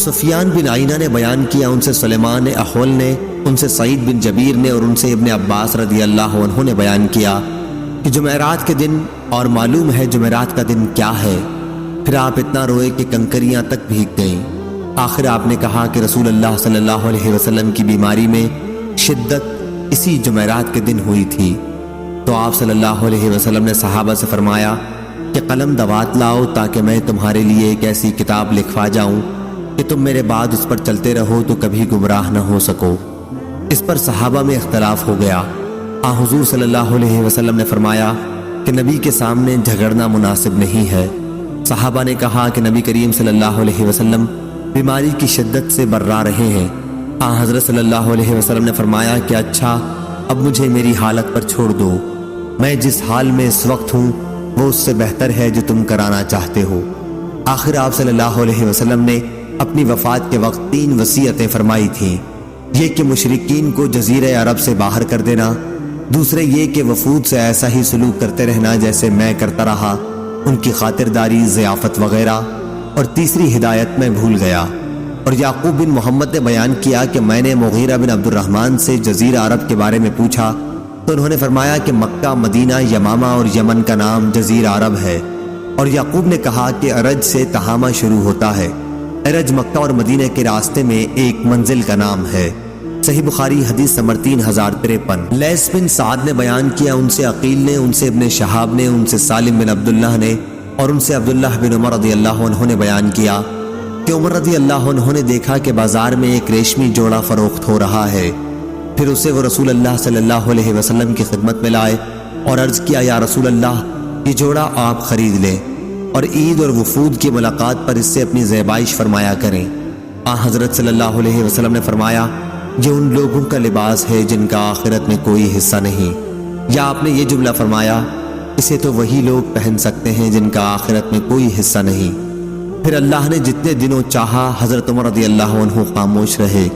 سفیان بن عینہ نے بیان کیا، ان سے سلیمان احول نے، ان سے سعید بن جبیر نے اور ان سے ابن عباس رضی اللہ عنہ نے بیان کیا کہ جمعرات کے دن، اور معلوم ہے جمعرات کا دن کیا ہے، پھر آپ اتنا روئے کہ کنکریاں تک بھیگ گئیں۔ آخر آپ نے کہا کہ رسول اللہ صلی اللہ علیہ وسلم کی بیماری میں شدت اسی جمعرات کے دن ہوئی تھی۔ تو آپ صلی اللہ علیہ وسلم نے صحابہ سے فرمایا کہ قلم دوات لاؤ تاکہ میں تمہارے لیے ایک ایسی کتاب لکھوا جاؤں کہ تم میرے بعد اس پر چلتے رہو تو کبھی گمراہ نہ ہو سکو۔ اس پر صحابہ میں اختلاف ہو گیا۔ حضور صلی اللہ علیہ وسلم نے فرمایا کہ نبی کے سامنے جھگڑنا مناسب نہیں ہے۔ صحابہ نے کہا کہ نبی کریم صلی اللہ علیہ وسلم بیماری کی شدت سے برا رہے ہیں۔ حضرت صلی اللہ علیہ وسلم نے فرمایا کہ اچھا، اب مجھے میری حالت پر چھوڑ دو، میں جس حال میں اس وقت ہوں وہ اس سے بہتر ہے جو تم کرانا چاہتے ہو۔ آخر آپ صلی اللہ علیہ وسلم نے اپنی وفات کے وقت 3 وصیتیں فرمائی تھیں۔ یہ کہ مشرکین کو جزیرہ عرب سے باہر کر دینا، دوسرے یہ کہ وفود سے ایسا ہی سلوک کرتے رہنا جیسے میں کرتا رہا، ان کی خاطرداری، ضیافت وغیرہ، اور تیسری ہدایت میں بھول گیا۔ اور یعقوب بن محمد نے بیان کیا کہ میں نے مغیرہ بن عبد الرحمن سے جزیرہ عرب کے بارے میں پوچھا تو انہوں نے فرمایا کہ مکہ، مدینہ، یمامہ اور یمن کا نام جزیرہ عرب ہے۔ اور یعقوب نے کہا کہ ارج سے تہامہ شروع ہوتا ہے۔ ارج مکہ اور مدینہ کے راستے میں ایک منزل کا نام ہے۔ صحیح بخاری حدیث نمبر 3053۔ لیث بن سعد نے بیان کیا، ان سے عقیل نے، ان سے ابن شہاب نے، ان سے سالم بن عبداللہ نے اور ان سے عبداللہ بن عمر رضی اللہ عنہ نے بیان کیا کہ عمر رضی اللہ عنہ نے دیکھا کہ بازار میں ایک ریشمی جوڑا فروخت ہو رہا ہے۔ پھر اسے وہ رسول اللہ صلی اللہ علیہ وسلم کی خدمت میں لائے اور عرض کیا، یا رسول اللہ، یہ جوڑا آپ خرید لیں اور عید اور وفود کی ملاقات پر اس سے اپنی زیبائش فرمایا کریں۔ حضرت صلی اللہ علیہ وسلم نے فرمایا، یہ ان لوگوں کا لباس ہے جن کا آخرت میں کوئی حصہ نہیں۔ یا آپ نے یہ جملہ فرمایا، اسے تو وہی لوگ پہن سکتے ہیں جن کا آخرت میں کوئی حصہ نہیں۔ پھر اللہ نے جتنے دنوں چاہا حضرت عمر رضی اللہ عنہ خاموش رہے۔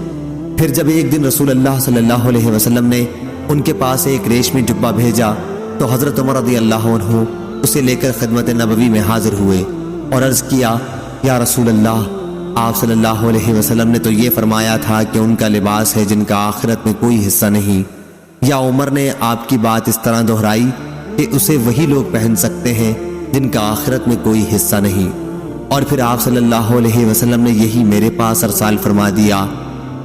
پھر جب ایک دن رسول اللہ صلی اللہ علیہ وسلم نے ان کے پاس ایک ریشمی جبہ بھیجا تو حضرت عمر رضی اللہ عنہ اسے لے کر خدمت نبوی میں حاضر ہوئے اور عرض کیا، یا رسول اللہ، آپ صلی اللہ علیہ وسلم نے تو یہ فرمایا تھا کہ ان کا لباس ہے جن کا آخرت میں کوئی حصہ نہیں۔ یا عمر نے آپ کی بات اس طرح دہرائی کہ اسے وہی لوگ پہن سکتے ہیں جن کا آخرت میں کوئی حصہ نہیں۔ اور پھر آپ صلی اللہ علیہ وسلم نے یہی میرے پاس ارسال فرما دیا۔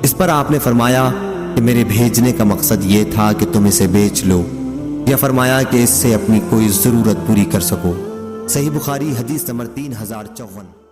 اس پر آپ نے فرمایا کہ میرے بھیجنے کا مقصد یہ تھا کہ تم اسے بیچ لو، یا فرمایا کہ اس سے اپنی کوئی ضرورت پوری کر سکو۔ صحیح بخاری حدیث نمبر 3054۔